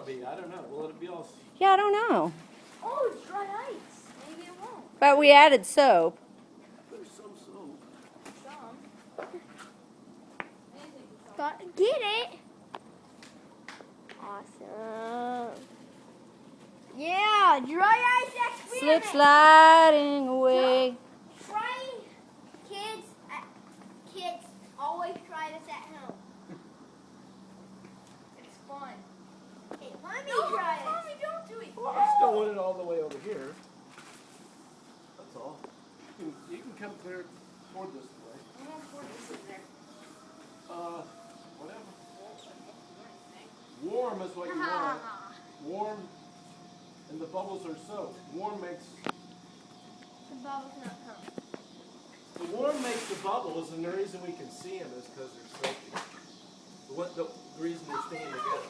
be? I don't know. Will it be all? Yeah, I don't know. Oh, it's dry ice. Maybe it won't. But we added soap. There's some soap. Some. Get it. Awesome. Yeah, dry ice experiment. Slip sliding away. Try, kids, always try this at home. It's fun. Hey, Mommy, try it. Mommy, don't do it. I still want it all the way over here. That's all. You can come clear toward this way. I'm gonna pour this in there. Whatever. Warm is what you want. Warm, and the bubbles are soap. Warm makes The bubbles not come. the warm makes the bubbles, and the reason we can see them is because they're soapy. The reason they're staying together.